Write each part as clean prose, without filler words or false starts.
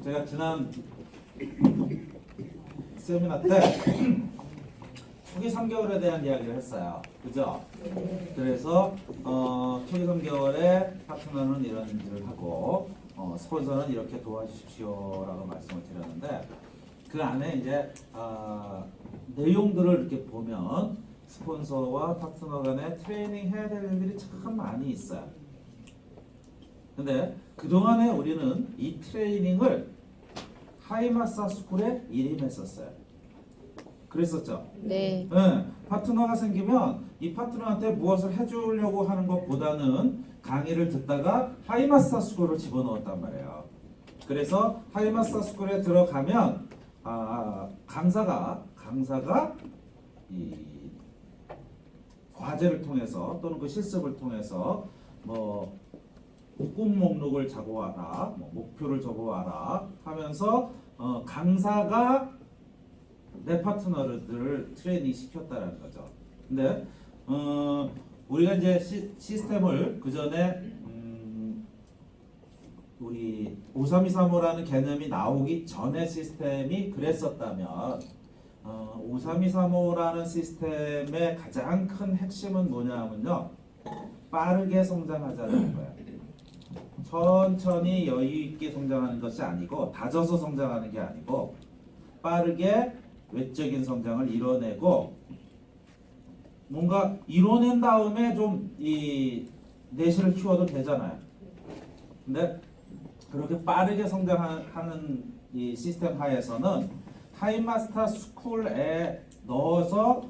제가 지난 세미나 때 초기 3개월에 대한 이야기를 했어요. 그죠? 그래서 초기 3개월에 파트너는 이런 일을 하고 스폰서는 이렇게 도와주십시오라고 말씀을 드렸는데, 그 안에 이제 내용들을 이렇게 보면 스폰서와 파트너 간에 트레이닝 해야 될 일들이 참 많이 있어요. 근데 그동안에 우리는 이 트레이닝을 하이마사 스쿨에 일임했었어요. 그랬었죠? 네. 네. 파트너가 생기면 이 파트너한테 무엇을 해주려고 하는 것보다는 강의를 듣다가 하이마사 스쿨을 집어넣었단 말이에요. 그래서 하이마사 스쿨에 들어가면 강사가 이 과제를 통해서 또는 그 실습을 통해서 뭐 꿈 목록을 적어와라, 뭐 목표를 적어와라 하면서 강사가 내 파트너들을 트레이닝 시켰다라는 거죠. 근데 우리가 이제 시스템을 그 전에 우리 5323호라는 개념이 나오기 전에 시스템이 그랬었다면 5323호라는 시스템의 가장 큰 핵심은 뭐냐면요, 빠르게 성장하자는 거예요. 천천히 여유 있게 성장하는 것이 아니고, 다져서 성장하는 게 아니고, 빠르게 외적인 성장을 이뤄내고, 뭔가 이뤄낸 다음에 좀 이 내실을 키워도 되잖아요. 근데 그렇게 빠르게 성장하는 이 시스템 하에서는 타임마스터 스쿨에 넣어서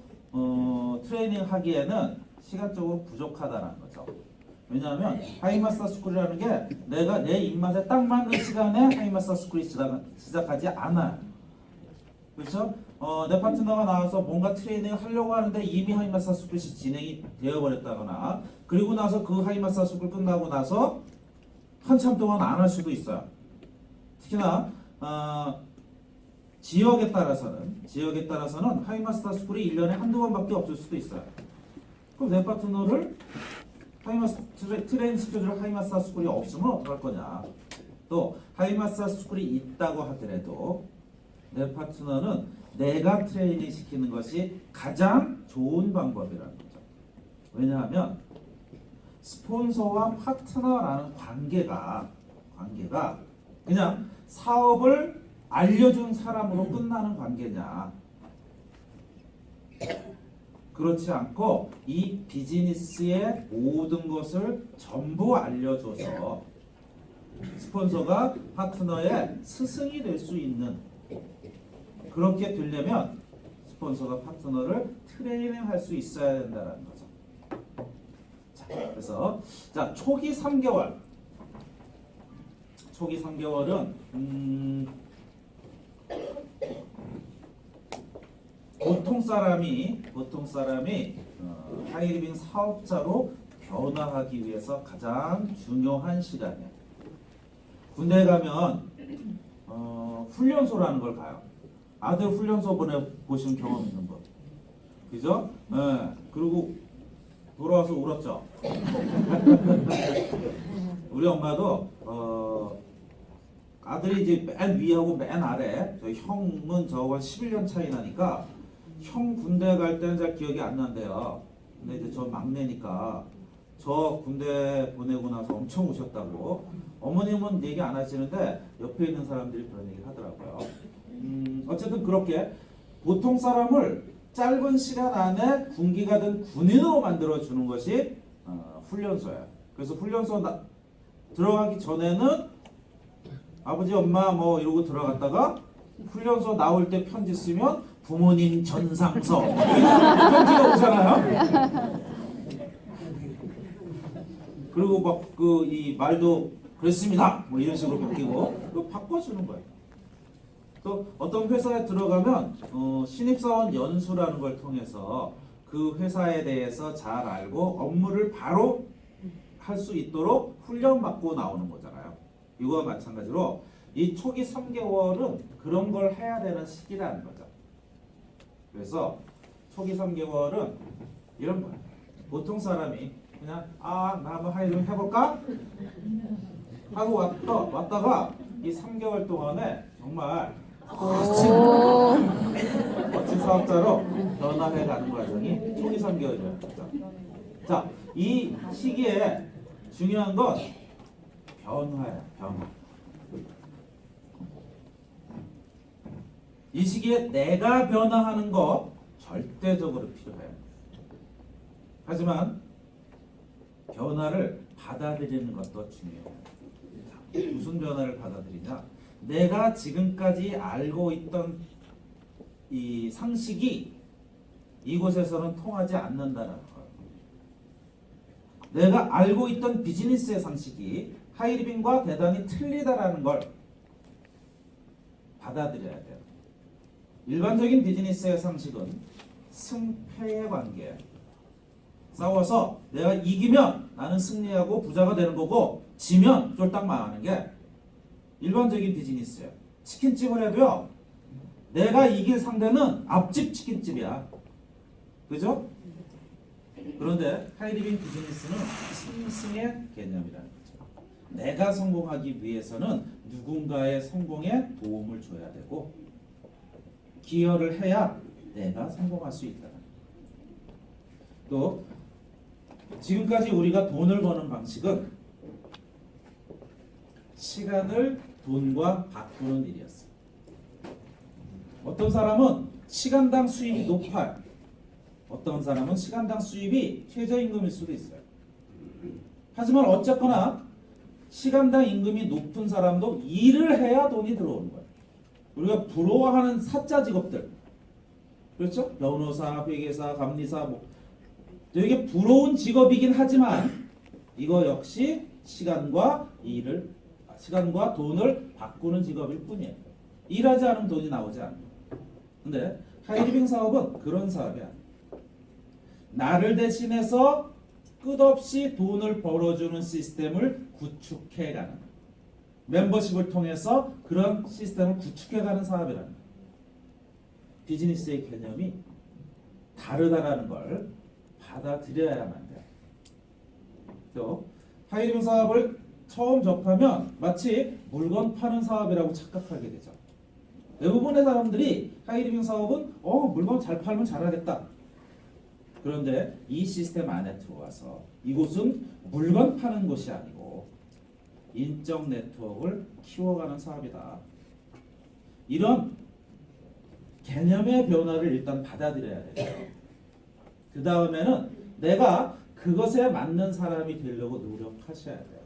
트레이닝 하기에는 시간적으로 부족하다는 거죠. 왜냐하면 하이마스터 스쿨이라는 게 내가 내 입맛에 딱 맞는 시간에 하이마스터 스쿨이 시작하지 않아요. 그렇죠? 내 파트너가 나와서 뭔가 트레이닝을 하려고 하는데 이미 하이마스터 스쿨이 진행이 되어버렸다거나, 그리고 나서 그 하이마스터 스쿨 끝나고 나서 한참 동안 안 할 수도 있어요. 특히나 지역에 따라서는 하이마스터 스쿨이 1년에 한두 번밖에 없을 수도 있어요. 그럼 내 파트너를 트레이닝 시켜줄 하이마스터 스쿨이 없으면 어떡할 거냐. 또 하이마스터 스쿨이 있다고 하더라도 내 파트너는 내가 트레이닝 시키는 것이 가장 좋은 방법이라는 거죠. 왜냐하면 스폰서와 파트너라는 관계가 그냥 사업을 알려준 사람으로 끝나는 관계냐, 그렇지 않고 이 비즈니스의 모든 것을 전부 알려줘서 스폰서가 파트너의 스승이 될 수 있는, 그렇게 되려면 스폰서가 파트너를 트레이닝할 수 있어야 된다는 거죠. 자, 그래서 초기 3개월은 보통 사람이 하이리빙 사업자로 변화하기 위해서 가장 중요한 시간이에요. 군대 가면 훈련소라는 걸 가요. 아들 훈련소 보내보신 경험 있는 분, 그죠? 네. 그리고 돌아와서 울었죠. 우리 엄마도 아들이 이제 맨 위하고 맨 아래, 저 형은 저하고 11년 차이 나니까 형 군대 갈 때는 잘 기억이 안 난대요. 근데 이제 저 막내니까 저 군대 보내고 나서 엄청 우셨다고. 어머님은 얘기 안 하시는데 옆에 있는 사람들이 그런 얘기를 하더라고요. 어쨌든 그렇게 보통 사람을 짧은 시간 안에 군기가 된 군인으로 만들어주는 것이 훈련소예요. 그래서 훈련소 들어가기 전에는 아버지 엄마 뭐 이러고 들어갔다가 훈련소 나올 때 편지 쓰면 부모님 전상서 편지가 오잖아요. 그리고 막 이 말도 그랬습니다 뭐 이런 식으로 바뀌고, 그거 바꿔주는 거예요. 또 어떤 회사에 들어가면 신입사원 연수라는 걸 통해서 그 회사에 대해서 잘 알고 업무를 바로 할 수 있도록 훈련받고 나오는 거잖아요. 이거와 마찬가지로 이 초기 3개월은 그런 걸 해야 되는 시기라는 거죠. 그래서 초기 3개월은 이런 거예요. 보통 사람이 그냥 나 한번 하이링 해볼까? 하고 왔다가 이 3개월 동안에 정말 오. 멋진 사업자로 변화해 가는 과정이 초기 3개월이에요. 자, 이 시기에 중요한 건 변화야, 변화. 이 시기에 내가 변화하는 거 절대적으로 필요해. 하지만 변화를 받아들이는 것도 중요해요. 무슨 변화를 받아들이냐? 내가 지금까지 알고 있던 이 상식이 이곳에서는 통하지 않는다는 거예요. 내가 알고 있던 비즈니스의 상식이 하이리빙과 대단히 틀리다라는 걸 받아들여야 돼요. 일반적인 비즈니스의 상식은 승패의 관계예요. 싸워서 내가 이기면 나는 승리하고 부자가 되는 거고 지면 쫄딱 망하는 게 일반적인 비즈니스예요. 치킨집을 해도요. 내가 이길 상대는 앞집 치킨집이야. 그죠? 그런데 하이리빙 비즈니스는 승승의 개념이라는 거죠. 내가 성공하기 위해서는 누군가의 성공에 도움을 줘야 되고 기여를 해야 내가 성공할 수 있다. 또 지금까지 우리가 돈을 버는 방식은 시간을 돈과 바꾸는 일이었어요. 어떤 사람은 시간당 수입이 높아요. 어떤 사람은 시간당 수입이 최저임금일 수도 있어요. 하지만 어쨌거나 시간당 임금이 높은 사람도 일을 해야 돈이 들어오는 거예요. 우리가 부러워하는 사자 직업들, 그렇죠? 변호사, 회계사, 감리사, 뭐 되게 부러운 직업이긴 하지만 이거 역시 시간과 돈을 바꾸는 직업일 뿐이에요. 일하지 않으면 돈이 나오지 않아요. 근데 하이리빙 사업은 그런 사업이 아니에요. 나를 대신해서 끝없이 돈을 벌어주는 시스템을 구축해가는, 멤버십을 통해서 그런 시스템을 구축해가는 사업이라는 거예요. 비즈니스의 개념이 다르다라는 걸 받아들여야만 돼요. 또 하이리빙 사업을 처음 접하면 마치 물건 파는 사업이라고 착각하게 되죠. 대부분의 사람들이 하이리빙 사업은 물건 잘 팔면 잘하겠다. 그런데 이 시스템 안에 들어와서 이곳은 물건 파는 곳이 아니고 인적 네트워크를 키워가는 사업이다. 이런 개념의 변화를 일단 받아들여야 돼요. 그 다음에는 내가 그것에 맞는 사람이 되려고 노력하셔야 돼요.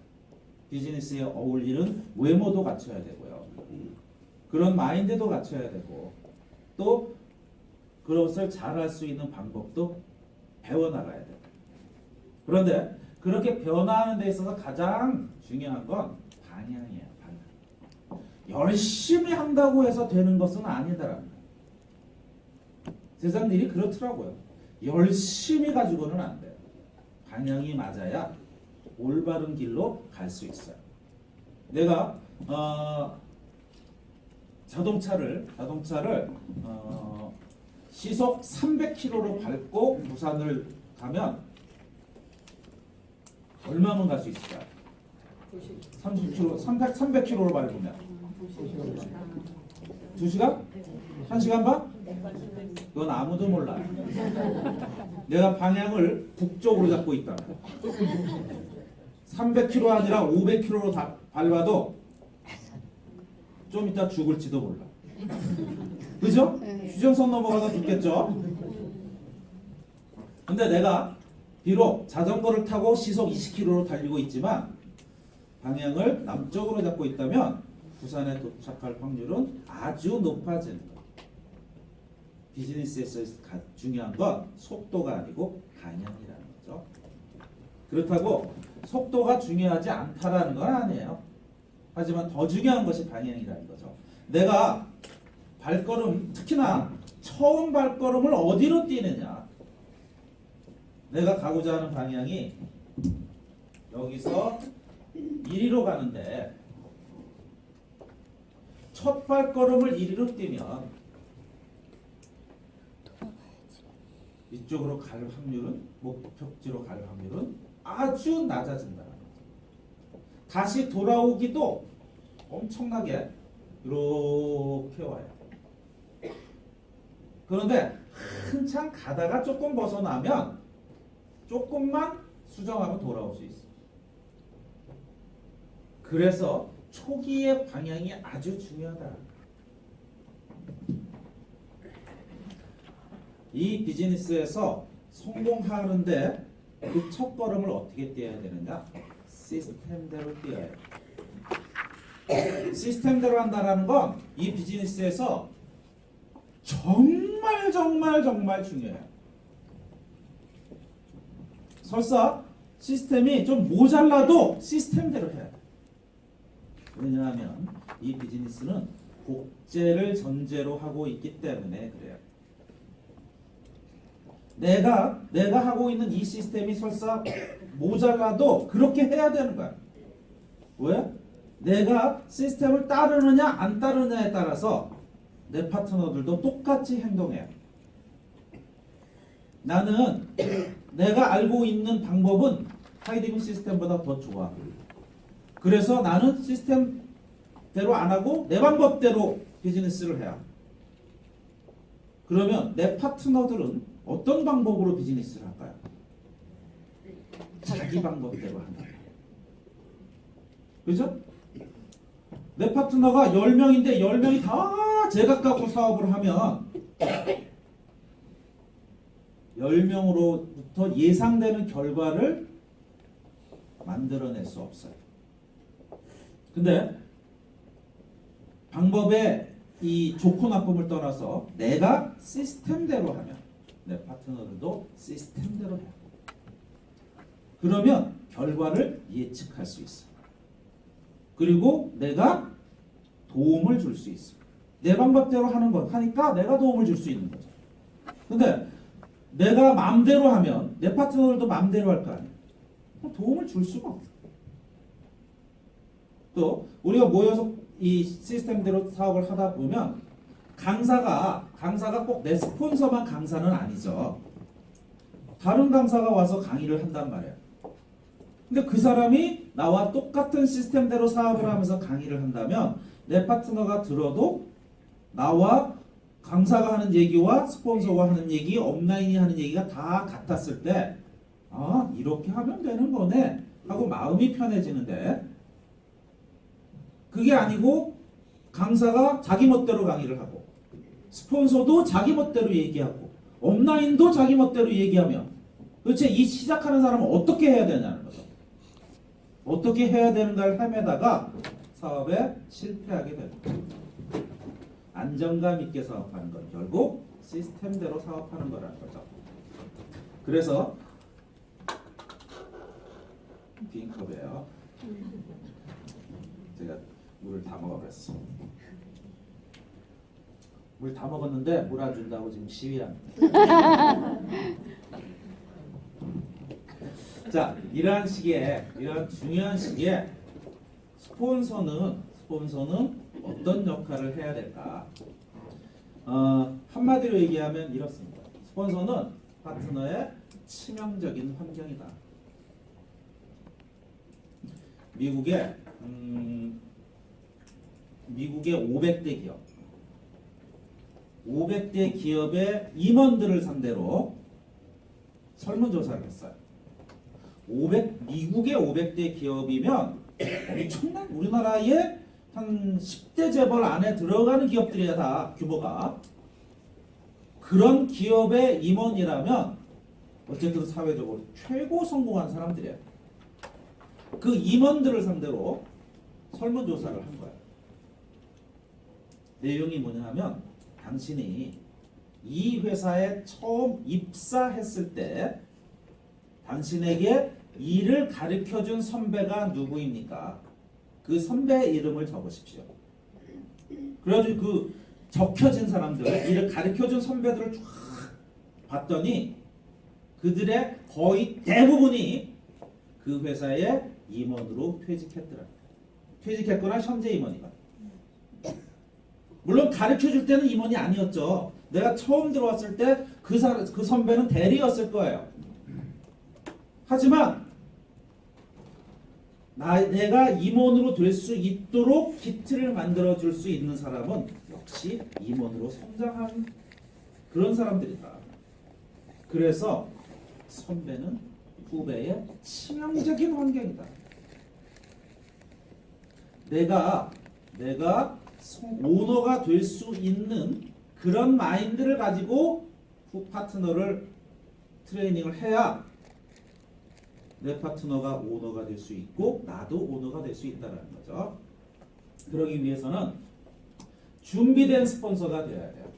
비즈니스에 어울리는 외모도 갖춰야 되고요. 그런 마인드도 갖춰야 되고 또 그것을 잘할 수 있는 방법도 배워나가야 돼요. 그런데 그렇게 변화하는 데 있어서 가장 중요한 건 방향이에요. 방향. 열심히 한다고 해서 되는 것은 아니더라는 거예요. 세상 일이 그렇더라고요. 열심히 가지고는 안 돼요. 방향이 맞아야 올바른 길로 갈 수 있어요. 내가 자동차를 시속 300km로 밟고 부산을 가면 얼마면 갈 수 있을까요? 300km로 밟으면 2시간? 1시간 반? 그건 아무도 몰라요. 내가 방향을 북쪽으로 잡고 있다면 300km 아니라 500km로 밟아도 좀 이따 죽을지도 몰라. 그죠? 휴전선 넘어가다 죽겠죠? 근데 내가 비록 자전거를 타고 시속 20km로 달리고 있지만 방향을 남쪽으로 잡고 있다면 부산에 도착할 확률은 아주 높아지는 거예요. 비즈니스에서 중요한 건 속도가 아니고 방향이라는 거죠. 그렇다고 속도가 중요하지 않다라는 건 아니에요. 하지만 더 중요한 것이 방향이라는 거죠. 내가 발걸음, 특히나 처음 발걸음을 어디로 뛰느냐. 내가 가고자 하는 방향이 여기서 이리로 가는데 첫 발걸음을 이리로 뛰면 이쪽으로 갈 확률은, 목적지로 갈 확률은 아주 낮아진다는 거죠. 다시 돌아오기도 엄청나게 이렇게 와요. 그런데 한참 가다가 조금 벗어나면 조금만 수정하면 돌아올 수 있어. 그래서 초기의 방향이 아주 중요하다. 이 비즈니스에서 성공하는데 그 첫걸음을 어떻게 떼야 되느냐? 시스템대로 떼어야 돼. 시스템대로 한다는 건 이 비즈니스에서 정말 중요해요. 설사 시스템이 좀 모자라도 시스템대로 해야 돼. 왜냐하면 이 비즈니스는 복제를 전제로 하고 있기 때문에 그래요. 내가 하고 있는 이 시스템이 설사 모자라도 그렇게 해야 되는 거야. 왜? 내가 시스템을 따르느냐 안 따르느냐에 따라서 내 파트너들도 똑같이 행동해요. 나는 내가 알고 있는 방법은 하이디빙 시스템보다 더 좋아. 그래서 나는 시스템대로 안 하고 내 방법대로 비즈니스를 해요. 그러면 내 파트너들은 어떤 방법으로 비즈니스를 할까요? 자기 방법대로 한다. 그죠? 내 파트너가 10명인데 10명이 다 제각 갖고 사업을 하면 10명으로부터 예상되는 결과를 만들어낼 수 없어요. 근데 방법의 이 좋고 나쁨을 떠나서 내가 시스템대로 하면 내 파트너들도 시스템대로 해요. 그러면 결과를 예측할 수 있어. 그리고 내가 도움을 줄 수 있어. 내 방법대로 하는 것 하니까 내가 도움을 줄 수 있는 거죠. 근데 내가 마음대로 하면 내 파트너들도 마음대로 할 거 아니에요. 도움을 줄 수가 없어. 또 우리가 모여서 이 시스템대로 사업을 하다 보면 강사가 꼭 내 스폰서만 강사는 아니죠. 다른 강사가 와서 강의를 한단 말이에요. 근데 그 사람이 나와 똑같은 시스템대로 사업을 하면서 강의를 한다면 내 파트너가 들어도 나와 강사가 하는 얘기와 스폰서가 하는 얘기, 업라인이 하는 얘기가 다 같았을 때 아, 이렇게 하면 되는 거네 하고 마음이 편해지는데 그게 아니고 강사가 자기 멋대로 강의를 하고 스폰서도 자기 멋대로 얘기하고 업라인도 자기 멋대로 얘기하면 도대체 이 시작하는 사람은 어떻게 해야 되냐는 거죠. 어떻게 해야 되는가를 헤매다가 사업에 실패하게 됩니다. 안정감 있게 사업하는 건 결국 시스템대로 사업하는 거라는 거죠. 그래서 빈컵이에요. 제가 물을 다 먹어버렸어. 물 다 먹었는데 물 안 준다고 지금 시위합니다. 자, 이러한 중요한 시기에 스폰서는 어떤 역할을 해야 될까? 한마디로 얘기하면 이렇습니다. 스폰서는 파트너의 치명적인 환경이다. 미국의 500대 기업, 500대 기업의 임원들을 상대로 설문조사를 했어요. 미국의 500대 기업이면 엄청난 우리나라의 한 10대 재벌 안에 들어가는 기업들이야 다 규모가. 그런 기업의 임원이라면 어쨌든 사회적으로 최고 성공한 사람들이야. 그 임원들을 상대로 설문조사를 한 거야. 내용이 뭐냐 하면 당신이 이 회사에 처음 입사했을 때 당신에게 일을 가르쳐준 선배가 누구입니까? 그 선배의 이름을 적으십시오. 그래가지고 그 적혀진 사람들, 일을 가르쳐준 선배들을 쫙 봤더니 그들의 거의 대부분이 그 회사의 임원으로 퇴직했더라. 퇴직했거나 현재 임원이거나. 물론 가르쳐줄 때는 임원이 아니었죠. 내가 처음 들어왔을 때 그 선배는 대리였을 거예요. 하지만 내가 임원으로 될 수 있도록 기틀을 만들어 줄 수 있는 사람은 역시 임원으로 성장한 그런 사람들이다. 그래서 선배는 후배의 치명적인 환경이다. 내가 오너가 될 수 있는 그런 마인드를 가지고 파트너를 트레이닝을 해야 내 파트너가 오너가 될 수 있고 나도 오너가 될 수 있다는 거죠. 그러기 위해서는 준비된 스폰서가 되어야 돼요.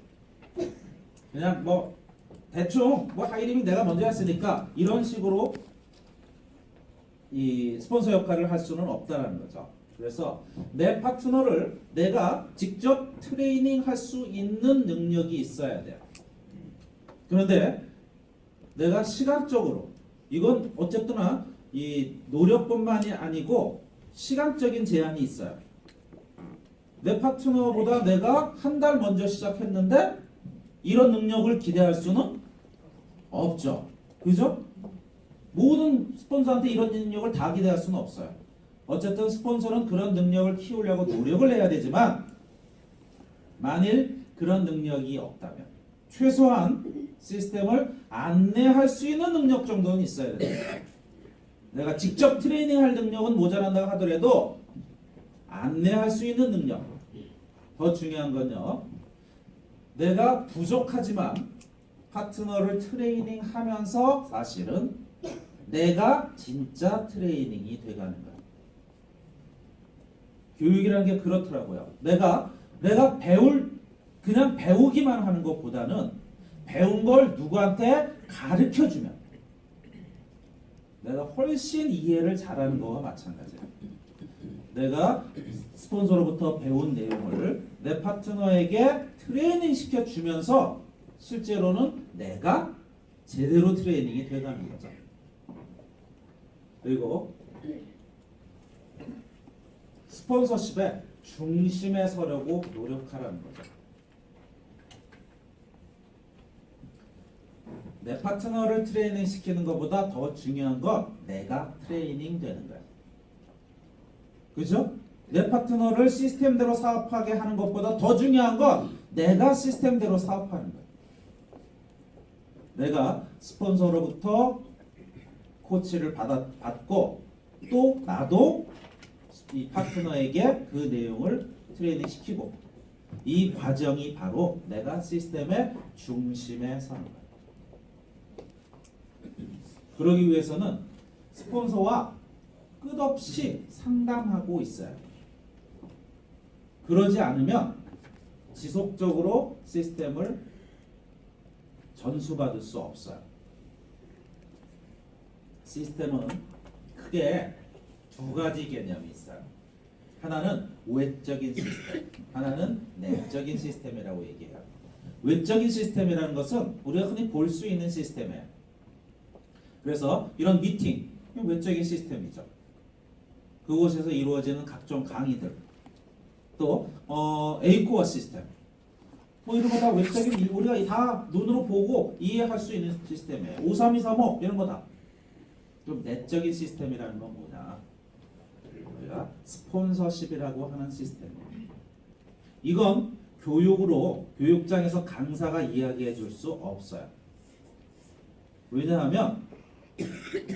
그냥 뭐 대충 뭐 하이리밍 내가 먼저 했으니까 이런 식으로 이 스폰서 역할을 할 수는 없다는 거죠. 그래서 내 파트너를 내가 직접 트레이닝 할 수 있는 능력이 있어야 돼요. 그런데 내가 시간적으로 이건 어쨌거나 이 노력뿐만이 아니고 시간적인 제한이 있어요. 내 파트너보다 내가 한 달 먼저 시작했는데 이런 능력을 기대할 수는 없죠. 그죠? 모든 스폰서한테 이런 능력을 다 기대할 수는 없어요. 어쨌든 스폰서는 그런 능력을 키우려고 노력을 해야 되지만 만일 그런 능력이 없다면 최소한 시스템을 안내할 수 있는 능력 정도는 있어야 돼요. 내가 직접 트레이닝할 능력은 모자란다고 하더라도 안내할 수 있는 능력. 더 중요한 건요. 내가 부족하지만 파트너를 트레이닝하면서 사실은 내가 진짜 트레이닝이 돼가는 거예요. 교육이라는 게 그렇더라고요. 내가 그냥 배우기만 하는 것보다는 배운 걸 누구한테 가르쳐 주면 내가 훨씬 이해를 잘하는 거와 마찬가지예요. 내가 스폰서로부터 배운 내용을 내 파트너에게 트레이닝 시켜 주면서 실제로는 내가 제대로 트레이닝이 돼가는 거죠. 그리고 스폰서십의 중심에 서려고 노력하라는 거죠. 내 파트너를 트레이닝 시키는 것보다 더 중요한 건 내가 트레이닝 되는 거야. 그죠? 내 파트너를 시스템대로 사업하게 하는 것보다 더 중요한 건 내가 시스템대로 사업하는 거야. 내가 스폰서로부터 코치를 받고 또 나도 이 파트너에게 그 내용을 트레이닝 시키고 이 과정이 바로 내가 시스템의 중심에 서는 거야. 그러기 위해서는 스폰서와 끝없이 상담하고 있어요. 그러지 않으면 지속적으로 시스템을 전수받을 수 없어요. 시스템은 크게 두 가지 개념이 있어요. 하나는 외적인 시스템, 하나는 내적인 시스템이라고 얘기해요. 외적인 시스템이라는 것은 우리가 흔히 볼 수 있는 시스템이에요. 그래서 이런 미팅, 외적인 시스템이죠. 그곳에서 이루어지는 각종 강의들, 또 A코어 시스템, 뭐 이런 거 다 외적인 우리가 다 눈으로 보고 이해할 수 있는 시스템이에요. 5323호 이런 거 다. 좀 내적인 시스템이라는 건 뭐냐? 우리가 스폰서십이라고 하는 시스템이에요. 이건 교육장에서 강사가 이야기해 줄 수 없어요. 왜냐하면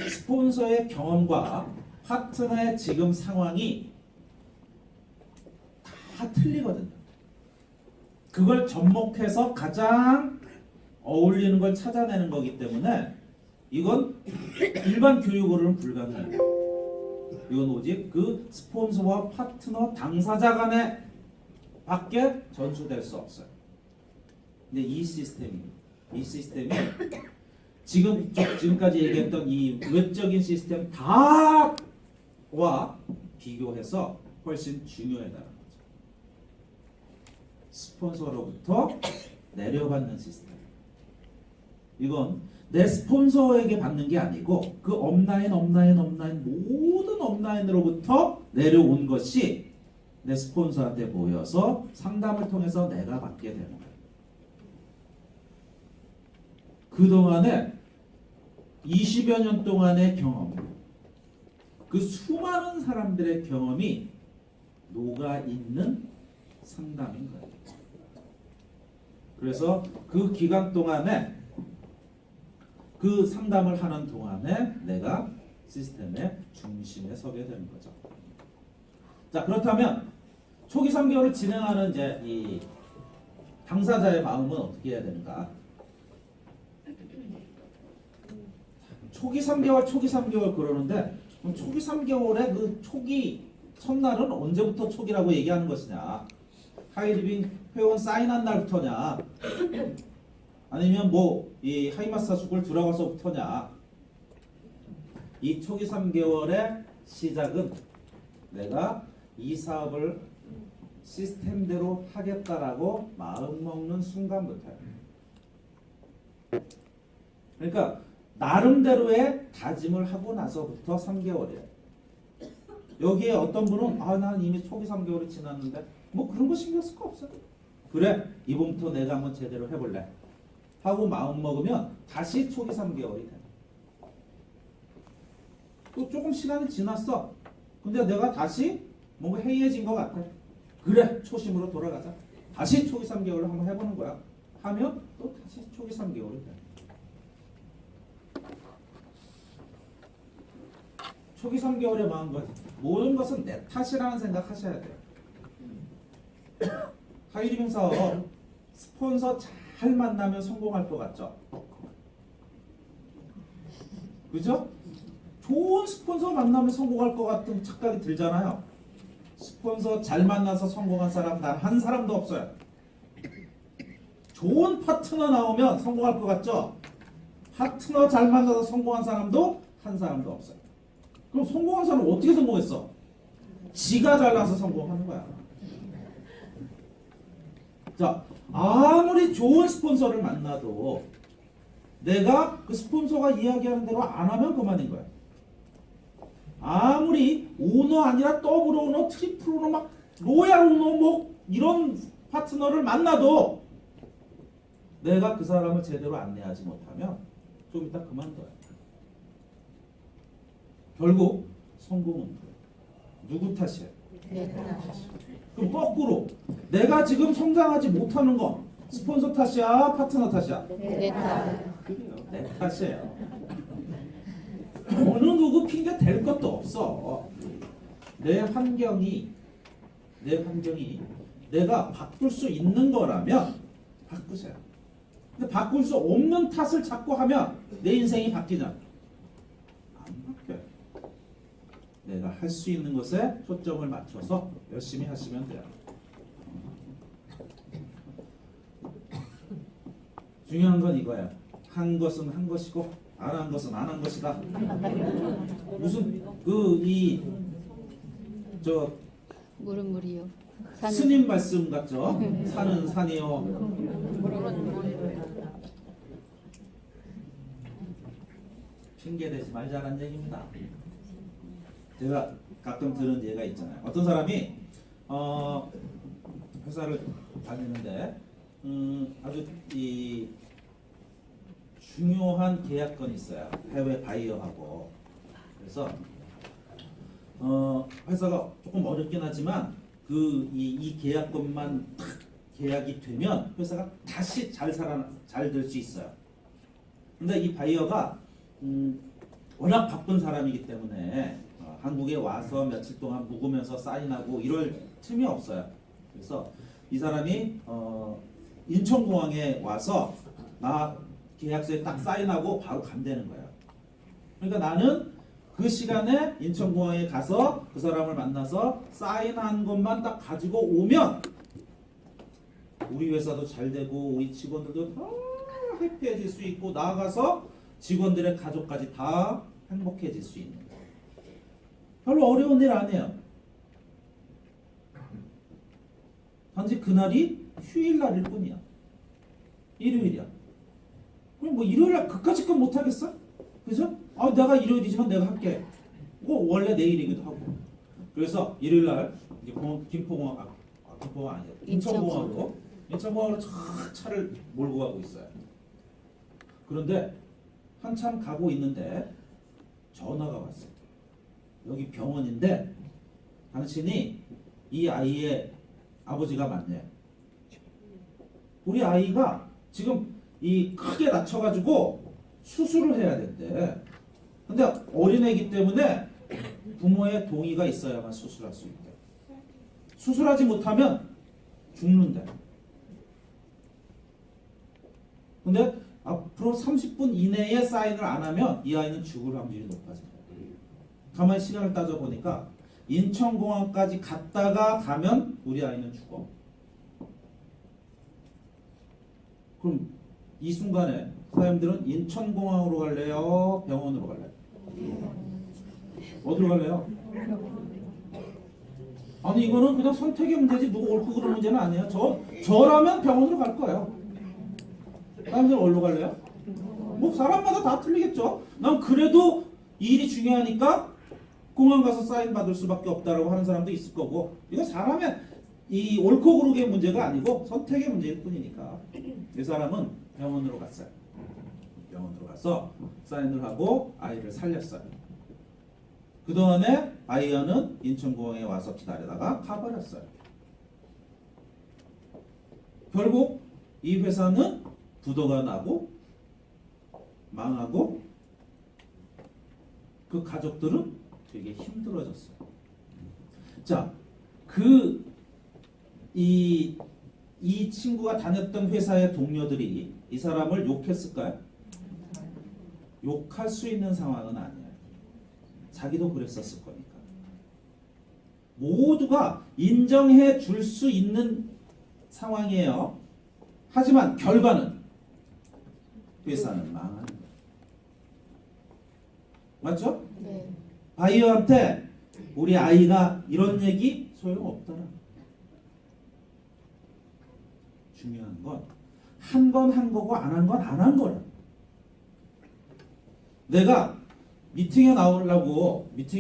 스폰서의 경험과 파트너의 지금 상황이 다 틀리거든요. 그걸 접목해서 가장 어울리는 걸 찾아내는 거기 때문에 이건 일반 교육으로는 불가능해요. 이건 오직 그 스폰서와 파트너 당사자 간에 밖에 전수될 수 없어요. 근데 이 시스템이 지금까지 얘기했던 이 외적인 시스템 다와 비교해서 훨씬 중요하다는 거죠. 스폰서로부터 내려받는 시스템. 이건 내 스폰서에게 받는 게 아니고 그 모든 업라인으로부터 내려온 것이 내 스폰서한테 모여서 상담을 통해서 내가 받게 되는 거예요. 그동안에 20여 년 동안의 경험, 그 그 수많은 사람들의 경험이 녹아 있는 상담인 거예요. 그래서 그 기간 동안에 그 상담을 하는 동안에 내가 시스템의 중심에 서게 되는 거죠. 자, 그렇다면 초기 3개월을 진행하는 이제 이 당사자의 마음은 어떻게 해야 되는가? 초기 3개월 그러는데 그럼 초기 3개월의 그 초기 첫날은 언제부터 초기라고 얘기하는 것이냐? 하이리빙 회원 사인한 날부터냐? 아니면 뭐 이 하이마사 스쿨 들어가서부터냐? 이 초기 3개월의 시작은 내가 이 사업을 시스템대로 하겠다라고 마음먹는 순간부터예요. 그러니까 나름대로의 다짐을 하고 나서부터 3개월이에요. 여기에 어떤 분은 난 이미 초기 3개월이 지났는데 뭐 그런 거 신경 쓸 거 없어. 그래, 이번부터 내가 한번 제대로 해볼래 하고 마음 먹으면 다시 초기 3개월이 돼. 또 조금 시간이 지났어. 근데 내가 다시 뭔가 해이해진 것 같아. 그래, 초심으로 돌아가자. 다시 초기 3개월을 한번 해보는 거야. 하면 또 다시 초기 3개월이 돼. 초기 3개월의 마음가짐. 모든 것은 내 탓이라는 생각 하셔야 돼요. 하이리빙 사업 스폰서 잘 만나면 성공할 것 같죠? 그죠? 좋은 스폰서 만나면 성공할 것 같은 착각이 들잖아요. 스폰서 잘 만나서 성공한 사람 단 한 사람도 없어요. 좋은 파트너 나오면 성공할 것 같죠? 파트너 잘 만나서 성공한 사람도 한 사람도 없어요. 그럼 성공한 사람은 어떻게 성공했어? 지가 잘나서 성공하는 거야. 자, 아무리 좋은 스폰서를 만나도 내가 그 스폰서가 이야기하는 대로 안 하면 그만인 거야. 아무리 오너 아니라 더블 오너, 트리플 오너, 막 로얄 오너 뭐 이런 파트너를 만나도 내가 그 사람을 제대로 안내하지 못하면 좀 이따 그만둬요. 결국 성공은 누구 탓이에요? 그럼 거꾸로 내가 지금 성장하지 못하는 거 스폰서 탓이야, 파트너 탓이야? 내 탓. 내 탓이에요. 어느 누구 핑계 댈 것도 없어. 내 환경이 내가 바꿀 수 있는 거라면 바꾸세요. 근데 바꿀 수 없는 탓을 자꾸 하면 내 인생이 바뀌냐? 안 바뀌어요. 내가 할 수 있는 것에 초점을 맞춰서 열심히 하시면 돼요. 중요한 건 이거야. 한 것은 한 것이고 안 한 것은 안 한 것이다. 무슨 물은 물이요. 스님 말씀 같죠? 산은 산이요. 핑계 대지 말자라는 얘기입니다. 제가 가끔 들은 예가 있잖아요. 어떤 사람이 회사를 다니는데 아주 이 중요한 계약건이 있어요. 해외 바이어하고. 그래서 회사가 조금 어렵긴 하지만 이 계약건만 딱 계약이 되면 회사가 다시 잘 될 수 있어요. 근데 이 바이어가 워낙 바쁜 사람이기 때문에 한국에 와서 며칠 동안 묵으면서 사인하고 이럴 틈이 없어요. 그래서 이 사람이 인천공항에 와서 나 계약서에 딱 사인하고 바로 간다는 거예요. 그러니까 나는 그 시간에 인천공항에 가서 그 사람을 만나서 사인한 것만 딱 가지고 오면 우리 회사도 잘 되고 우리 직원들도 다 해피해질 수 있고 나아가서 직원들의 가족까지 다 행복해질 수 있는 거예요. 별로 어려운 일 아니에요. 단지 그날이 휴일날일 뿐이야. 일요일이야. 그럼 뭐 일요일날 그까짓 건 못하겠어? 그죠? 내가 일요일이지만 내가 할게. 원래 내일이기도 하고. 그래서 일요일날 김포공항 아니에요. 인천공항으로 차를 몰고 가고 있어요. 그런데 한참 가고 있는데 전화가 왔어요. 여기 병원인데 당신이 이 아이의 아버지가 맞네. 우리 아이가 지금 이 크게 다쳐가지고 수술을 해야 된대. 근데 어린애기 때문에 부모의 동의가 있어야만 수술할 수 있대. 수술하지 못하면 죽는데. 근데 앞으로 30분 이내에 사인을 안 하면 이 아이는 죽을 확률이 높아진다. 가만히 시간을 따져보니까 인천공항까지 갔다가 가면 우리 아이는 죽어. 그럼 이 순간에 사람들은 인천공항으로 갈래요? 병원으로 갈래요? 어디로 갈래요? 아니 이거는 그냥 선택의 문제지 누구 옳고 그른 문제는 아니에요. 저라면 병원으로 갈 거예요. 사람들은 어디로 갈래요? 뭐 사람마다 다 틀리겠죠. 난 그래도 이 일이 중요하니까 공항 가서 사인 받을 수밖에 없다라고 하는 사람도 있을 거고, 이건 사람의 이 옳고 그르의 문제가 아니고 선택의 문제일 뿐이니까. 이 사람은 병원으로 갔어요. 병원으로 가서 사인을 하고 아이를 살렸어요. 그동안에 아이언은 인천공항에 와서 기다리다가 가버렸어요. 결국 이 회사는 부도가 나고 망하고 그 가족들은 되게 힘들어졌어요. 자, 이 친구가 다녔던 회사의 동료들이 이 사람을 욕했을까요? 욕할 수 있는 상황은 아니에요. 자기도 그랬었을 거니까. 모두가 인정해 줄 수 있는 상황이에요. 하지만 결과는 회사는 망하는 거예요. 맞죠? 네. 바이어한테 우리 아이가 이런 얘기 소용없더라. 중요한 건 한 건 한 거고 안 한 건 안 한 거라. 내가 미팅에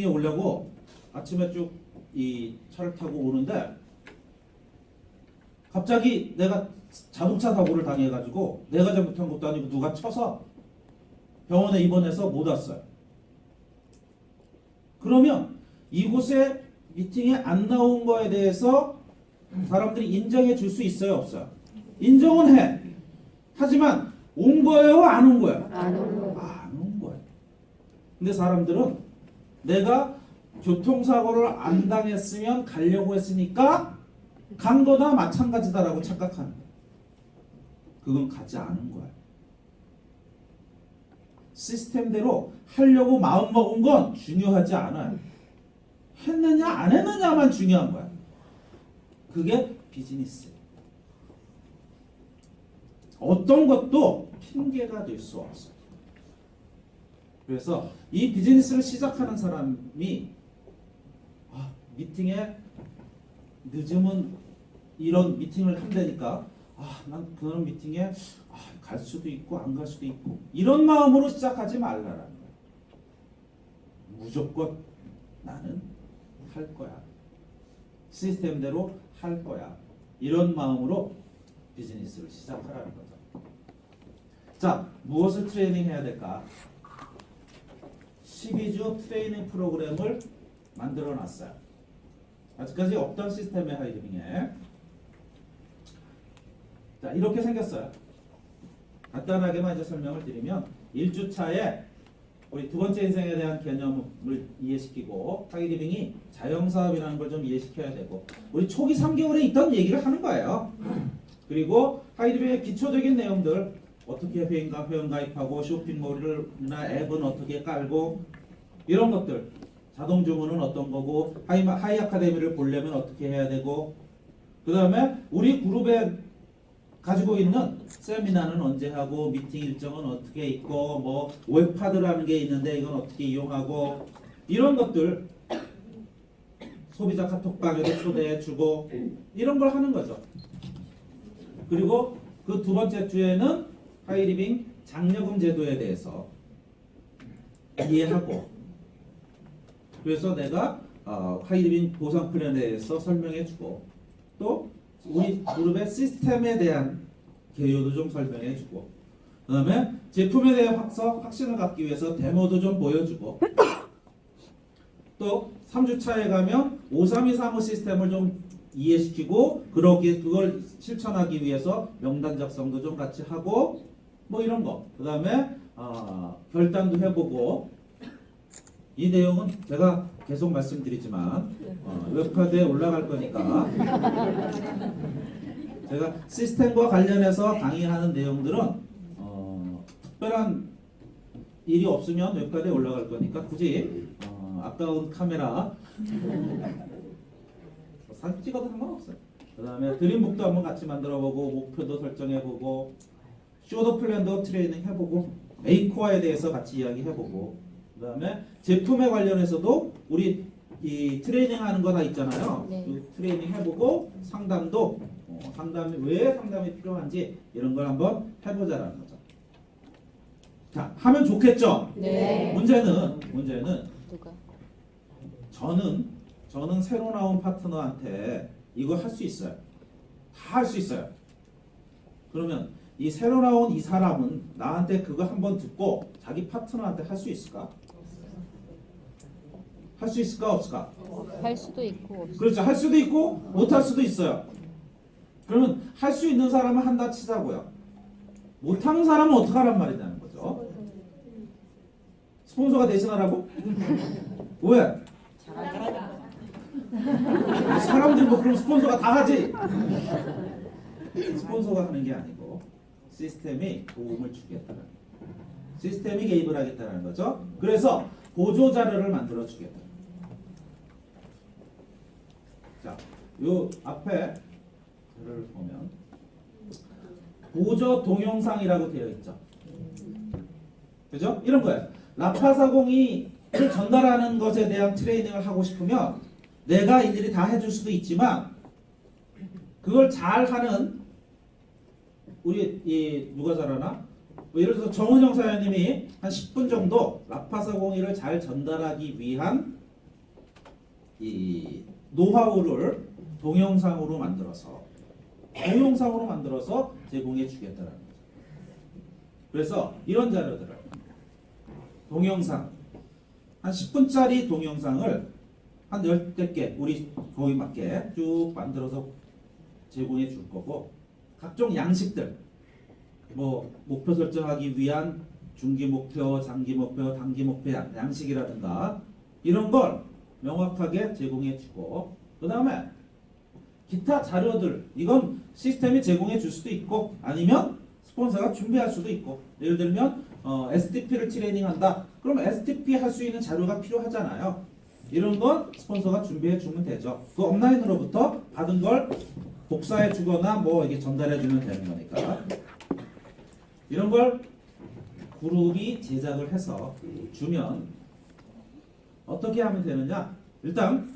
오려고 아침에 쭉 이 차를 타고 오는데 갑자기 내가 자동차 사고를 당해가지고 내가 잘못한 것도 아니고 누가 쳐서 병원에 입원해서 못 왔어요. 그러면 이곳에 미팅에 안 나온 거에 대해서 사람들이 인정해 줄 수 있어요, 없어요? 인정은 해. 하지만 온 거예요, 안 온 거예요? 안 온 거예요. 안 온 거예요. 근데 사람들은 내가 교통사고를 안 당했으면 가려고 했으니까 간 거나 마찬가지다라고 착각하는 거예요. 그건 가지 않은 거예요. 시스템대로 하려고 마음먹은 건 중요하지 않아요. 했느냐 안 했느냐만 중요한 거야. 그게 비즈니스예요. 어떤 것도 핑계가 될 수 없어요. 그래서 이 비즈니스를 시작하는 사람이 미팅에 늦으면 이런 미팅을 한다니까 난 그런 미팅에 갈 수도 있고 안 갈 수도 있고 이런 마음으로 시작하지 말라라는 거예요. 무조건 나는 할 거야. 시스템대로 할 거야. 이런 마음으로 비즈니스를 시작하라는 거죠. 자, 무엇을 트레이닝 해야 될까? 12주 트레이닝 프로그램을 만들어 놨어요. 아직까지 없던 시스템의 하이드빙에. 자, 이렇게 생겼어요. 간단하게만 이제 설명을 드리면 1주차에 우리 두 번째 인생에 대한 개념을 이해시키고 하이드빙이 자영사업이라는 걸 좀 이해시켜야 되고 우리 초기 3개월에 있던 얘기를 하는 거예요. 그리고 하이드빙의 기초적인 내용들 어떻게 회원 가입하고 쇼핑몰이나 앱은 어떻게 깔고 이런 것들 자동 주문은 어떤 거고 하이 아카데미를 보려면 어떻게 해야 되고 그 다음에 우리 그룹에 가지고 있는 세미나는 언제 하고 미팅 일정은 어떻게 있고 뭐 웹파드라는 게 있는데 이건 어떻게 이용하고 이런 것들 소비자 카톡방에도 초대해 주고 이런 걸 하는 거죠. 그리고 그 두 번째 주에는 하이리빙 장려금 제도에 대해서 이해하고 그래서 내가 하이리빙 보상 플랜에 대해서 설명해 주고 또 우리 그룹의 시스템에 대한 개요도 좀 설명해 주고 그 다음에 제품에 대한 확신을 갖기 위해서 데모도 좀 보여주고 또 3주차에 가면 532 사무 시스템을 좀 이해시키고 그걸 실천하기 위해서 명단 작성도 좀 같이 하고 뭐 이런 거. 그 다음에 결단도 해보고 이 내용은 제가 계속 말씀드리지만 웹카드에 올라갈 거니까 제가 시스템과 관련해서 강의하는 내용들은 특별한 일이 없으면 웹카드에 올라갈 거니까 굳이 아까운 카메라 사진 찍어도 상관없어요. 그 다음에 드림북도 한번 같이 만들어보고 목표도 설정해보고 쇼더 플랜도 트레이닝 해보고 메이코어에 대해서 같이 이야기해보고 그 다음에 제품에 관련해서도 우리 이 트레이닝 하는 거 다 있잖아요. 네. 그 트레이닝 해보고 상담도 상담이 왜 상담이 필요한지 이런 걸 한번 해보자라는 거죠. 자, 하면 좋겠죠? 네. 문제는 누가? 저는 새로 나온 파트너한테 이거 할 수 있어요. 다 할 수 있어요. 그러면 이 새로 나온 이 사람은 나한테 그거 한번 듣고 자기 파트너한테 할 수 있을까? 할 수 있을까 없을까? 할 수도 있고 없을 그렇죠. 할 수도 있고 못 할 수도 있어요. 그러면 할 수 있는 사람은 한다 치자고요. 못하는 사람은 어떡하란 말이냐는 거죠. 스폰서가 대신하라고? 왜? 사람들이 뭐 그럼 스폰서가 다 하지. 스폰서가 하는 게 아니고 시스템이 도움을 주겠다는 거예요. 시스템이 개입을 하겠다는 거죠. 그래서 보조 자료를 만들어 주겠다. 자, 요 앞에 를 보면 보조 동영상이라고 되어 있죠. 그죠? 이런 거예요. 라파사공이 전달하는 것에 대한 트레이닝을 하고 싶으면 내가 일일이 다 해줄 수도 있지만 그걸 잘 하는 우리 누가 잘하나? 뭐 예를 들어서 정은영 사장님이 한 10분 정도 라파사공이를 잘 전달하기 위한 이 노하우를 동영상으로 만들어서 제공해 주겠다는 거죠. 그래서 이런 자료들을 동영상 한 10분짜리 동영상을 한 10개 우리 거기 맞게 쭉 만들어서 제공해 줄 거고 각종 양식들 뭐 목표 설정하기 위한 중기 목표, 장기 목표, 단기 목표 양식이라든가 이런 걸 명확하게 제공해 주고 그 다음에 기타 자료들 이건 시스템이 제공해 줄 수도 있고 아니면 스폰서가 준비할 수도 있고 예를 들면 STP를 트레이닝한다 그럼 STP 할 수 있는 자료가 필요하잖아요. 이런 건 스폰서가 준비해 주면 되죠. 그 업라인으로부터 받은 걸 복사해 주거나 뭐 이게 전달해 주면 되는 거니까 이런 걸 그룹이 제작을 해서 주면 어떻게 하면 되느냐. 일단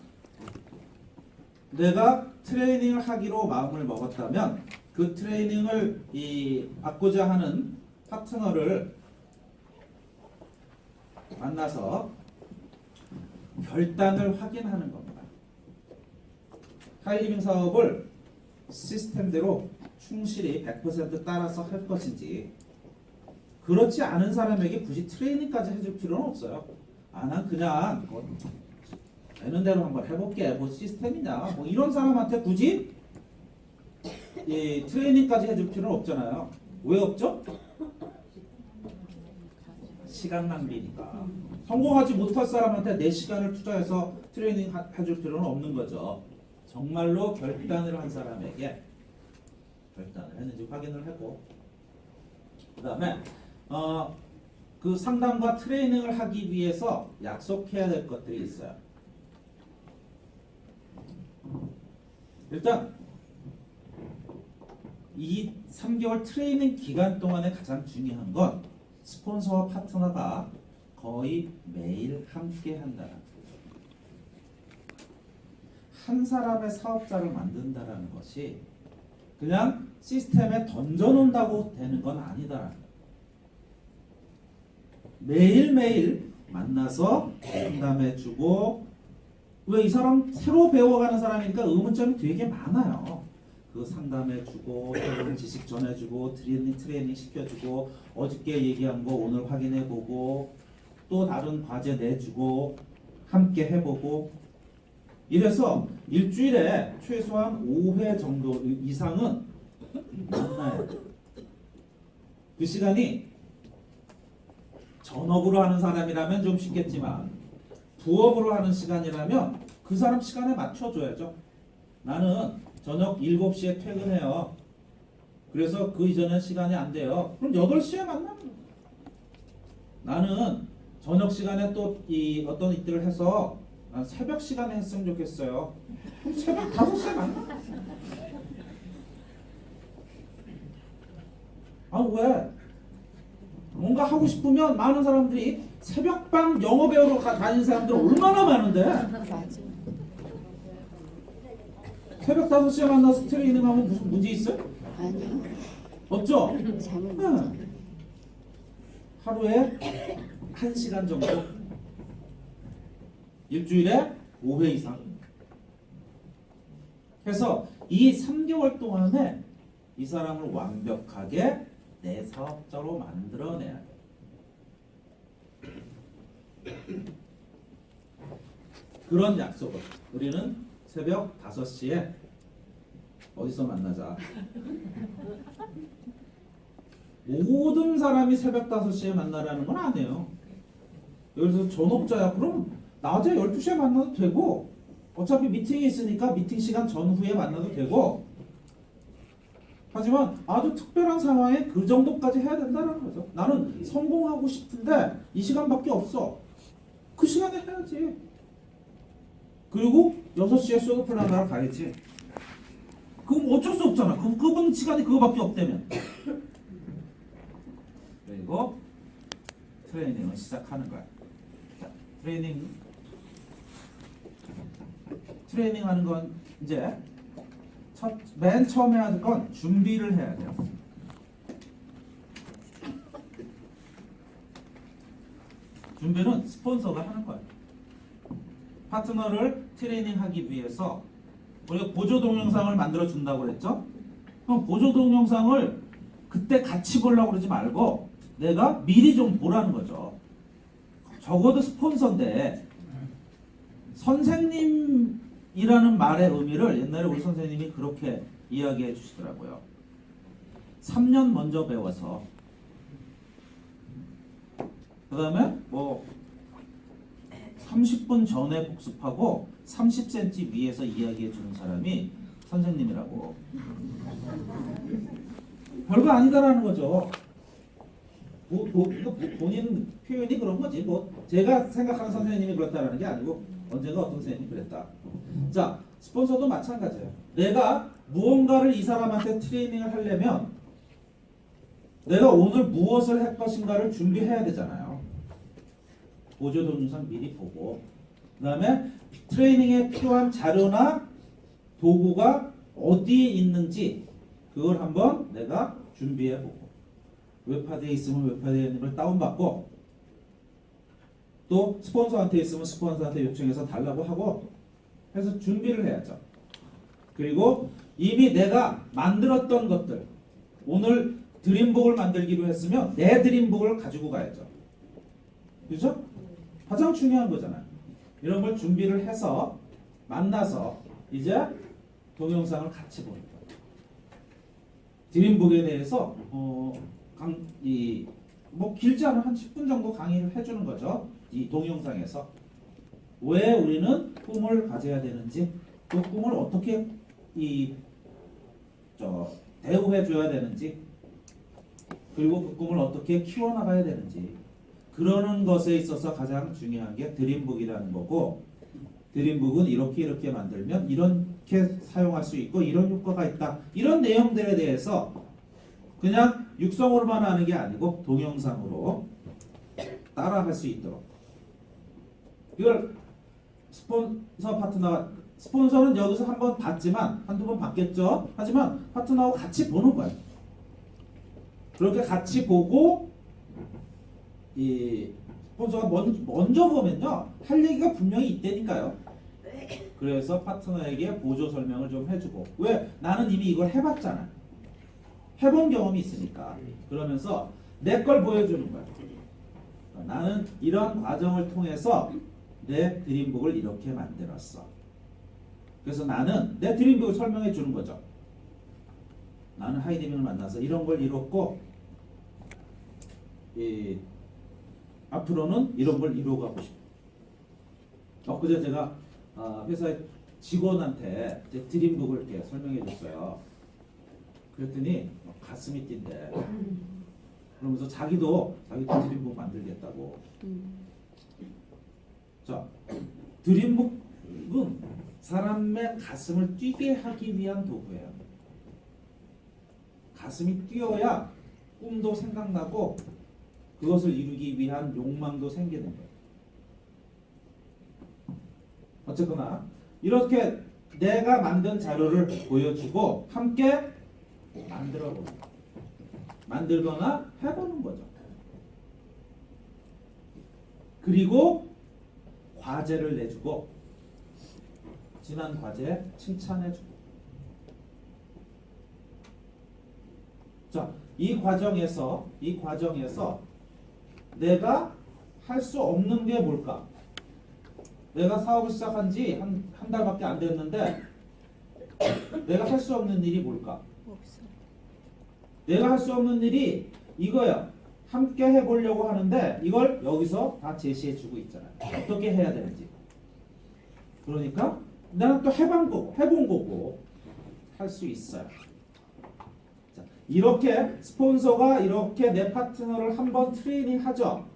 내가 트레이닝을 하기로 마음을 먹었다면 그 트레이닝을 받고자 하는 파트너를 만나서 결단을 확인하는 겁니다. 하이리빙 사업을 시스템대로 충실히 100% 따라서 할 것인지 그렇지 않은 사람에게 굳이 트레이닝까지 해줄 필요는 없어요. 난 그냥 되는 대로 한번 해볼게. 뭐 시스템이냐. 뭐 이런 사람한테 굳이 트레이닝까지 해줄 필요는 없잖아요. 왜 없죠? 시간 낭비니까. 성공하지 못할 사람한테 내 시간을 투자해서 트레이닝 해줄 필요는 없는 거죠. 정말로 결단을 한 사람에게 결단을 했는지 확인을 하고 그 다음에 그 상담과 트레이닝을 하기 위해서 약속해야 될 것들이 있어요. 일단 이 3개월 트레이닝 기간 동안에 가장 중요한 건 스폰서와 파트너가 거의 매일 함께 한다는 거예요. 한 사람의 사업자를 만든다는 것이 그냥 시스템에 던져놓는다고 되는 건 아니다라는 거예요. 매일매일 만나서 상담해주고 왜 이 사람 새로 배워가는 사람이니까 의문점이 되게 많아요. 그 상담해주고 새로운 지식 전해주고 트레이닝 시켜주고 어저께 얘기한 거 오늘 확인해보고 또 다른 과제 내주고 함께 해보고 이래서 일주일에 최소한 5회 정도 이상은 만나야 돼. 그 시간이 전업으로 하는 사람이라면 좀 쉽겠지만 부업으로 하는 시간이라면 그 사람 시간에 맞춰줘야죠. 나는 저녁 7시에 퇴근해요. 그래서 그 이전에 시간이 안 돼요. 그럼 8시에 만나면 돼. 나는 저녁 시간에 또 이 어떤 일들을 해서 난 새벽 시간에 했으면 좋겠어요. 그럼 새벽 5시에 만나. 아 왜? 뭔가 하고 싶으면 많은 사람들이 새벽방 영어 배우러 다니는 사람들 얼마나 많은데 맞아. 새벽 5시에 만나서 트레이닝하면 무슨 문제 있어요? 아니요. 없죠? 잠을 못 응. 자. 하루에 1시간 정도 일주일에 5회 이상 해서 이 3개월 동안에 이 사람을 완벽하게 내 사업자로 만들어내야 돼. 그런 약속을 우리는 새벽 5시에 어디서 만나자. 모든 사람이 새벽 5시에 만나라는 건 아니에요. 예를 들어서 전업자야. 그럼 낮에 12시에 만나도 되고 어차피 미팅이 있으니까 미팅 시간 전후에 만나도 되고 하지만 아주 특별한 상황에 그 정도까지 해야 된다는 거죠. 나는 성공하고 싶은데 이 시간밖에 없어. 그 시간에 해야지. 그리고 6시에 쇼도 플랜하러 가야지. 그럼 어쩔 수 없잖아. 그분 시간이 그거밖에 없다면. 그리고 트레이닝을 시작하는 거야. 자, 트레이닝 하는 건 이제 맨 처음에 해야 될 건 준비를 해야 돼요. 준비는 스폰서가 하는 거예요. 파트너를 트레이닝하기 위해서 우리가 보조 동영상을 만들어 준다고 그랬죠? 그럼 보조 동영상을 그때 같이 보려고 그러지 말고 내가 미리 좀 보라는 거죠. 적어도 스폰서인데 선생님이라는 말의 의미를 옛날에 우리 선생님이 그렇게 이야기해 주시더라고요. 3년 먼저 배워서 그 다음에 뭐 30분 전에 복습하고 30cm 위에서 이야기해 주는 사람이 선생님이라고. 별거 아니다라는 거죠. 본인 표현이 그런 거지. 뭐 제가 생각하는 선생님이 그렇다라는 게 아니고 언젠가 어떤 선생님이 그랬다. 자, 스폰서도 마찬가지예요. 내가 무언가를 이 사람한테 트레이닝을 하려면 내가 오늘 무엇을 할 것인가를 준비해야 되잖아요. 보조 동영상 미리 보고 그 다음에 트레이닝에 필요한 자료나 도구가 어디에 있는지 그걸 한번 내가 준비해보고 웹하드에 있으면 웹하드에 있는 걸 다운받고 또 스폰서한테 있으면 스폰서한테 요청해서 달라고 하고 해서 준비를 해야죠. 그리고 이미 내가 만들었던 것들 오늘 드림북을 만들기로 했으면 내 드림북을 가지고 가야죠. 그죠? 가장 중요한 거잖아요. 이런 걸 준비를 해서 만나서 이제 동영상을 같이 보는 거예요. 드림북에 대해서 뭐 길지 않은 한 10분 정도 강의를 해주는 거죠. 이 동영상에서 왜 우리는 꿈을 가져야 되는지 그 꿈을 어떻게 대우해 줘야 되는지 그리고 그 꿈을 어떻게 키워나가야 되는지 그러는 것에 있어서 가장 중요한 게 드림북이라는 거고 드림북은 이렇게 만들면 이렇게 사용할 수 있고 이런 효과가 있다. 이런 내용들에 대해서 그냥 육성으로만 하는 게 아니고 동영상으로 따라할 수 있도록 이걸 스폰서 파트너 스폰서는 여기서 한번 봤지만 한두 번 봤겠죠. 하지만 파트너하고 같이 보는 거예요. 그렇게 같이 보고 이 스폰서가 먼저 보면요 할 얘기가 분명히 있다니까요. 그래서 파트너에게 보조 설명을 좀 해주고 왜 나는 이미 이걸 해봤잖아. 해본 경험이 있으니까 그러면서 내 걸 보여주는 거야. 나는 이런 과정을 통해서 내 드림북을 이렇게 만들었어. 그래서 나는 내 드림북을 설명해 주는 거죠. 나는 하이디민을 만나서 이런 걸 이뤘고 앞으로는 이런 걸 이루어가고 싶어. 엊그제 제가 회사 직원한테 제 드림북을 이렇게 설명해 줬어요. 그랬더니 가슴이 뛴대. 그러면서 자기도 드림북 만들겠다고. 자, 드림북은 사람의 가슴을 뛰게 하기 위한 도구예요. 가슴이 뛰어야 꿈도 생각나고 그것을 이루기 위한 욕망도 생기는 거예요. 어쨌거나 이렇게 내가 만든 자료를 보여주고 함께 만들거나 해보는 거죠. 그리고 과제를 내주고 지난 과제 칭찬해주고. 자, 이 과정에서 내가 할 수 없는 게 뭘까? 내가 사업을 시작한 지 한 달밖에 안 됐는데 내가 할 수 없는 일이 뭘까? 없어. 내가 할 수 없는 일이 이거야. 함께 해보려고 하는데 이걸 여기서 다 제시해주고 있잖아요. 어떻게 해야 되는지. 그러니까 나는 또 해본 거고 할 수 있어요. 자, 이렇게 스폰서가 이렇게 내 파트너를 한번 트레이닝 하죠.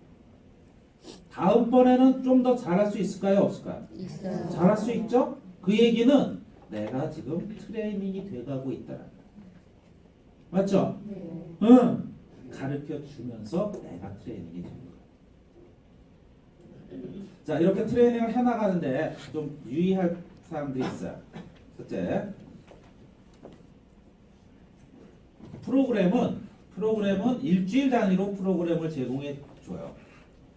다음번에는 좀 더 잘할 수 있을까요? 없을까요? 있어요. 잘할 수 있죠? 그 얘기는 내가 지금 트레이닝이 돼가고 있다는 거예요. 맞죠? 네. 응. 가르쳐 주면서 내가 트레이닝이 되는 거예요. 자, 이렇게 트레이닝을 해나가는데 좀 유의할 사람들이 있어요. 첫째, 프로그램은 일주일 단위로 프로그램을 제공해 줘요.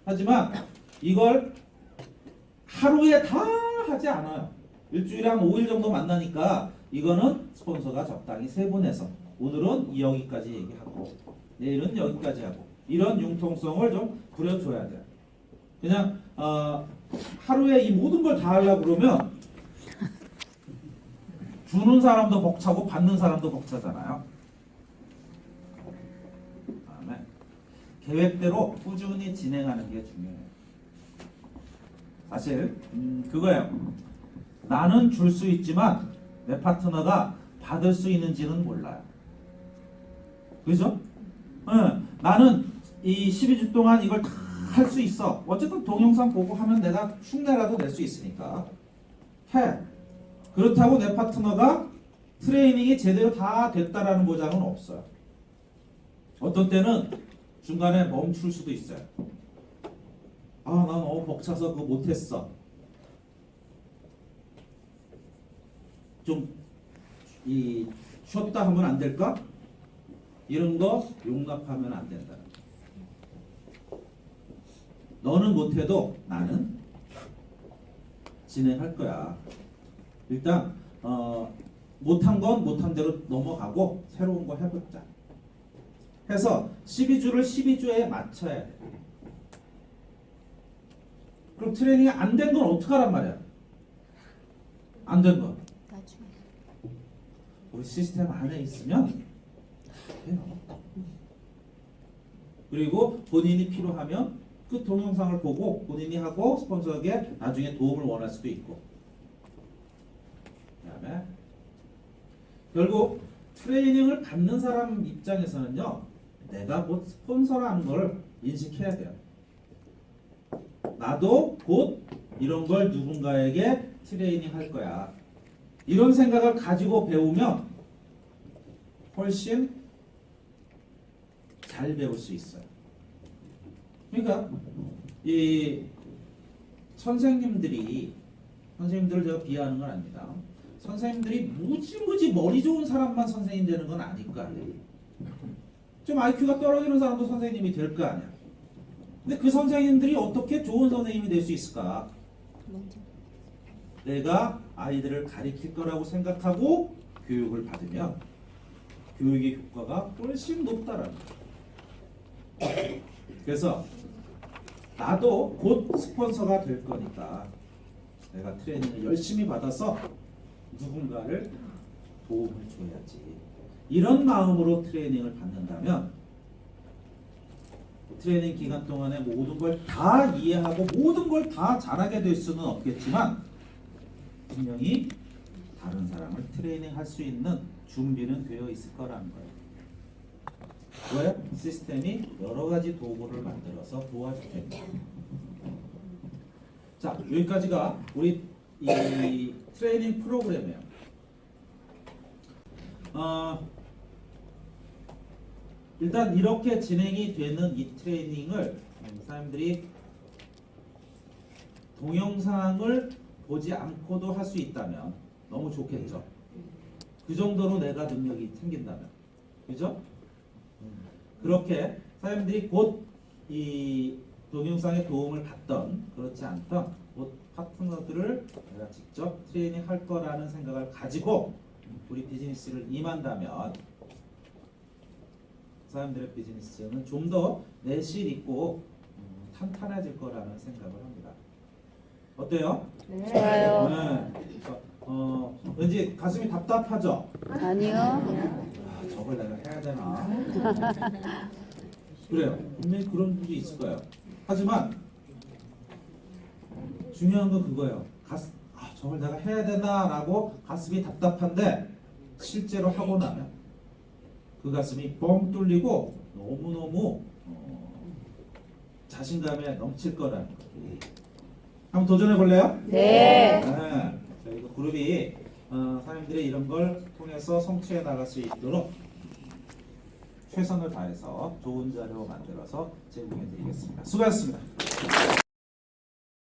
하지만 이걸 하루에 다 하지 않아요. 일주일에 한 5일 정도 만나니까 이거는 스폰서가 적당히 세분해서 오늘은 여기까지 얘기하고 내일은 여기까지 하고 이런 융통성을 좀 부려줘야 돼요. 그냥 하루에 이 모든 걸 다 하려고 그러면 주는 사람도 벅차고 받는 사람도 벅차잖아요. 그다음에 계획대로 꾸준히 진행하는 게 중요해요. 사실 그거예요. 나는 줄 수 있지만 내 파트너가 받을 수 있는지는 몰라요. 그죠? 나는 이 12주 동안 이걸 다 할 수 있어. 어쨌든 동영상 보고 하면 내가 흉내라도 낼 수 있으니까 해. 그렇다고 내 파트너가 트레이닝이 제대로 다 됐다라는 보장은 없어요. 어떤 때는 중간에 멈출 수도 있어요. 난 너무 벅차서 그거 못했어. 좀 쉬었다 하면 안 될까? 이런 거 용납하면 안 된다. 너는 못해도 나는 진행할 거야. 일단 못한 건 못한 대로 넘어가고 새로운 거 해보자. 해서 12주를 12주에 맞춰야 돼. 그럼 트레이닝이 안 된 건 어떡하란 말이야? 안 된 건. 나중에. 우리 시스템 안에 있으면 해요. 그리고 본인이 필요하면 그 동영상을 보고 본인이 하고 스폰서에게 나중에 도움을 원할 수도 있고. 그다음에 결국 트레이닝을 받는 사람 입장에서는요, 내가 곧 스폰서라는 걸 인식해야 돼요. 나도 곧 이런 걸 누군가에게 트레이닝 할 거야. 이런 생각을 가지고 배우면 훨씬 잘 배울 수 있어요. 그러니까 이 선생님들을 제가 비하하는 건 아닙니다. 선생님들이 무지 머리 좋은 사람만 선생님 되는 건 아닐 거 아니에요. 좀 IQ가 떨어지는 사람도 선생님이 될 거 아니야. 근데 그 선생님들이 어떻게 좋은 선생님이 될 수 있을까? 먼저. 내가 아이들을 가르칠 거라고 생각하고 교육을 받으면 교육의 효과가 훨씬 높다라는 거예요. 그래서 나도 곧 스폰서가 될 거니까 내가 트레이닝을 열심히 받아서 누군가를 도움을 줘야지. 이런 마음으로 트레이닝을 받는다면 트레이닝 기간 동안에 모든 걸 다 이해하고 모든 걸 다 잘하게 될 수는 없겠지만 분명히 다른 사람을 트레이닝 할 수 있는 준비는 되어 있을 거라는 거예요. 왜? 시스템이 여러 가지 도구를 만들어서 도와줄 테니까. 자, 여기까지가 우리 이 트레이닝 프로그램이에요. 일단 이렇게 진행이 되는 이 트레이닝을 사람들이 동영상을 보지 않고도 할 수 있다면 너무 좋겠죠. 그 정도로 내가 능력이 생긴다면, 그죠? 그렇게 사람들이 곧 이 동영상의 도움을 받던 그렇지 않던 곧 파트너들을 내가 직접 트레이닝 할 거라는 생각을 가지고 우리 비즈니스를 임한다면 사람들의 비즈니스는 좀 더 내실 있고 탄탄해질 거라는 생각을 합니다. 어때요? 좋아요. 네. 왠지 가슴이 답답하죠? 아니요. 아, 저걸 내가 해야 되나? 그래요. 분명히 그런 분도 있을 거예요. 하지만 중요한 건 그거예요. 저걸 내가 해야 되나라고 가슴이 답답한데 실제로 하고 나면 그 가슴이 뻥 뚫리고 너무너무 자신감에 넘칠 거라는 거예요. 한번 도전해 볼래요? 네. 네. 저희가 그룹이 사람들이 이런 걸 통해서 성취해 나갈 수 있도록 최선을 다해서 좋은 자료 만들어서 제공해 드리겠습니다. 수고하셨습니다.